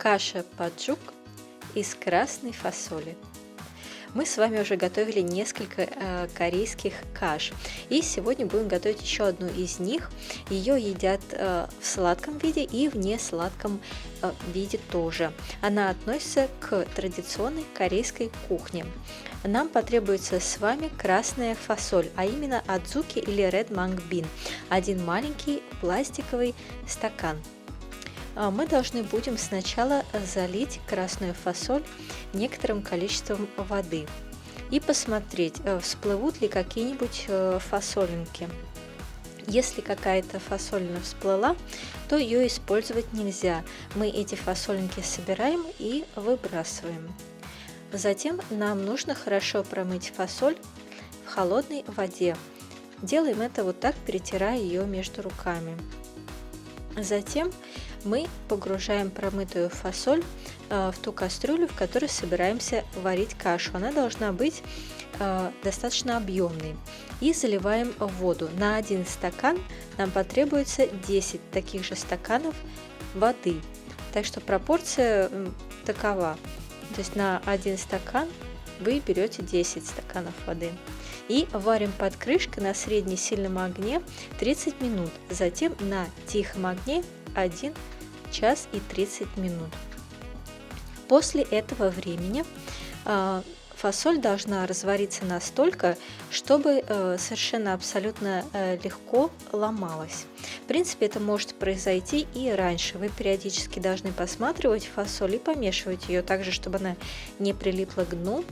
Каша паджук из красной фасоли. Мы с вами уже готовили несколько корейских каш, и сегодня будем готовить еще одну из них. Ее едят в сладком виде и в несладком виде тоже. Она относится к традиционной корейской кухне. Нам потребуется с вами красная фасоль, а именно адзуки или red mung bean, один маленький пластиковый стакан. Мы должны будем сначала залить красную фасоль некоторым количеством воды и посмотреть, всплывут ли какие-нибудь фасолинки. Если какая-то фасолина всплыла, то ее использовать нельзя. Мы эти фасолинки собираем и выбрасываем. Затем нам нужно хорошо промыть фасоль в холодной воде. Делаем это вот так, перетирая ее между руками. Затем мы погружаем промытую фасоль в ту кастрюлю, в которой собираемся варить кашу. Она должна быть достаточно объемной. И заливаем воду. На 1 стакан нам потребуется 10 таких же стаканов воды. Так что пропорция такова. То есть на 1 стакан вы берете 10 стаканов воды. И варим под крышкой на средне-сильном огне 30 минут. Затем на тихом огне 1 час и 30 минут. После этого времени фасоль должна развариться настолько, чтобы совершенно абсолютно легко ломалась. В принципе, это может произойти и раньше. Вы периодически должны посматривать фасоль и помешивать ее так же, чтобы она не прилипла к дну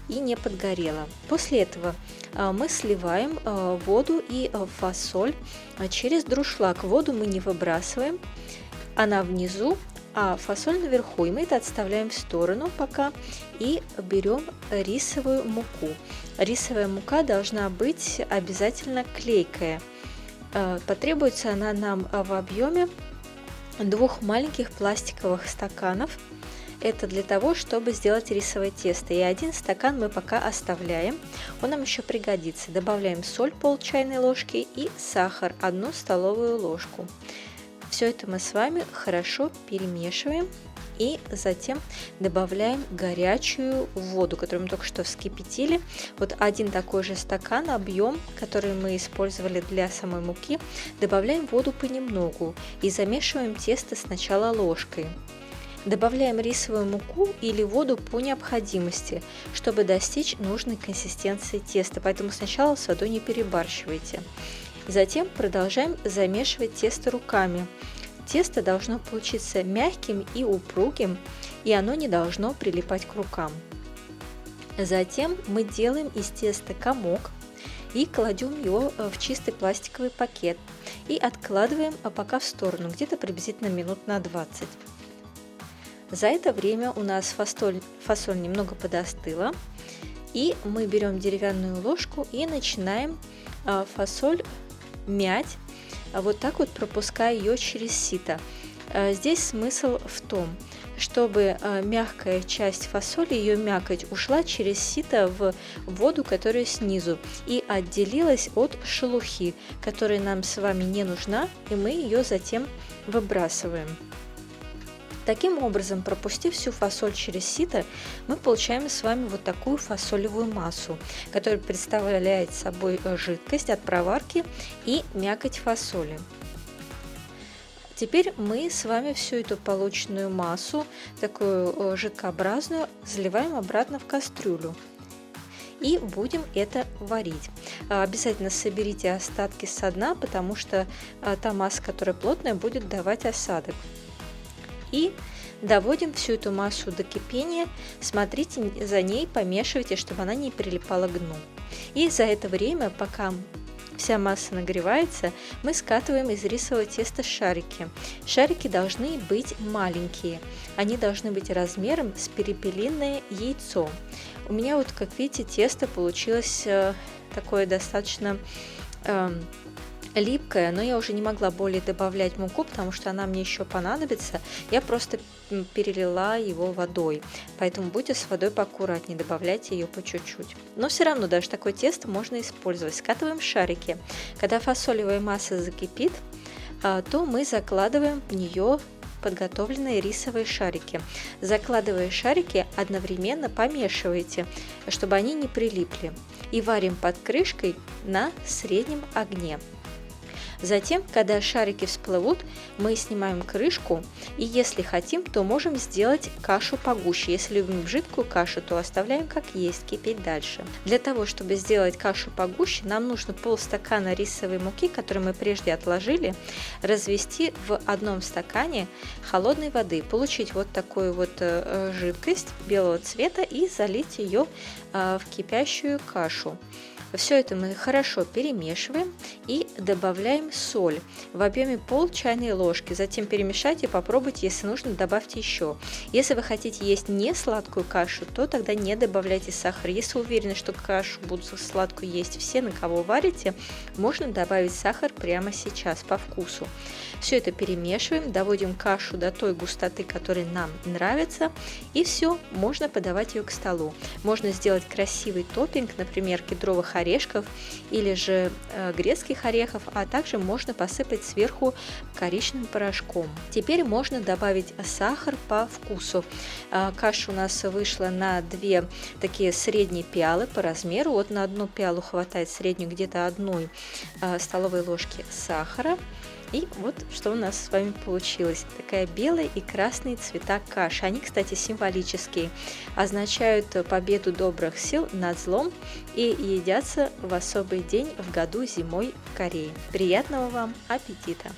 и не подгорела. После этого мы сливаем воду и фасоль через дуршлаг. Воду мы не выбрасываем, она внизу, а фасоль наверху. И мы это отставляем в сторону пока и берем рисовую муку. Рисовая мука должна быть обязательно клейкая. Потребуется она нам в объеме 2 маленьких пластиковых стаканов. Это для того, чтобы сделать рисовое тесто. И 1 стакан мы пока оставляем, он нам еще пригодится. Добавляем соль пол чайной ложки и сахар 1 столовую ложку. Все это мы с вами хорошо перемешиваем и затем добавляем горячую воду, которую мы только что вскипятили. Вот 1 такой же стакан, объем, который мы использовали для самой муки. Добавляем воду понемногу и замешиваем тесто сначала ложкой. Добавляем рисовую муку или воду по необходимости, чтобы достичь нужной консистенции теста, поэтому сначала с водой не перебарщивайте. Затем продолжаем замешивать тесто руками. Тесто должно получиться мягким и упругим, и оно не должно прилипать к рукам. Затем мы делаем из теста комок и кладем его в чистый пластиковый пакет и откладываем пока в сторону, где-то приблизительно минут на 20. За это время у нас фасоль немного подостыла, и мы берем деревянную ложку и начинаем фасоль мять, вот так вот пропуская ее через сито. Здесь смысл в том, чтобы мягкая часть фасоли, ее мякоть ушла через сито в воду, которая снизу, и отделилась от шелухи, которая нам с вами не нужна, и мы ее затем выбрасываем. Таким образом, пропустив всю фасоль через сито, мы получаем с вами вот такую фасолевую массу, которая представляет собой жидкость от проварки и мякоть фасоли. Теперь мы с вами всю эту полученную массу, такую жидкообразную, заливаем обратно в кастрюлю и будем это варить. Обязательно соберите остатки со дна, потому что та масса, которая плотная, будет давать осадок. И доводим всю эту массу до кипения, смотрите за ней, помешивайте, чтобы она не прилипала к дну. И за это время, пока вся масса нагревается, мы скатываем из рисового теста шарики. Шарики должны быть маленькие, они должны быть размером с перепелиное яйцо. У меня вот, как видите, тесто получилось такое достаточно липкая, но я уже не могла более добавлять муку, потому что она мне еще понадобится. Я просто перелила его водой, поэтому будьте с водой поаккуратнее, добавляйте ее по чуть-чуть. Но все равно даже такое тесто можно использовать. Скатываем шарики. Когда фасолевая масса закипит, то мы закладываем в нее подготовленные рисовые шарики. Закладывая шарики, одновременно помешивайте, чтобы они не прилипли. И варим под крышкой на среднем огне. Затем, когда шарики всплывут, мы снимаем крышку, и если хотим, то можем сделать кашу погуще. Если любим жидкую кашу, то оставляем как есть, кипеть дальше. Для того, чтобы сделать кашу погуще, нам нужно полстакана рисовой муки, которую мы прежде отложили, развести в одном стакане холодной воды, получить вот такую вот жидкость белого цвета и залить ее в кипящую кашу. Все это мы хорошо перемешиваем и добавляем соль в объеме пол чайной ложки. Затем перемешайте, попробуйте, если нужно, добавьте еще. Если вы хотите есть не сладкую кашу, то тогда не добавляйте сахар. Если уверены, что кашу будут сладкую есть все, на кого варите, можно добавить сахар прямо сейчас по вкусу. Все это перемешиваем, доводим кашу до той густоты, которая нам нравится, и все, можно подавать ее к столу. Можно сделать красивый топпинг, например, кедровых орешков или же грецких орехов, а также можно посыпать сверху коричневым порошком. Теперь можно добавить сахар по вкусу. Каша у нас вышла на 2 такие средние пиалы по размеру. Вот на одну пиалу хватает среднюю где-то 1 столовой ложки сахара. И вот что у нас с вами получилось. Такая белая и красные цвета каши. Они, кстати, символические. Означают победу добрых сил над злом и едятся в особый день в году зимой в Корее. Приятного вам аппетита!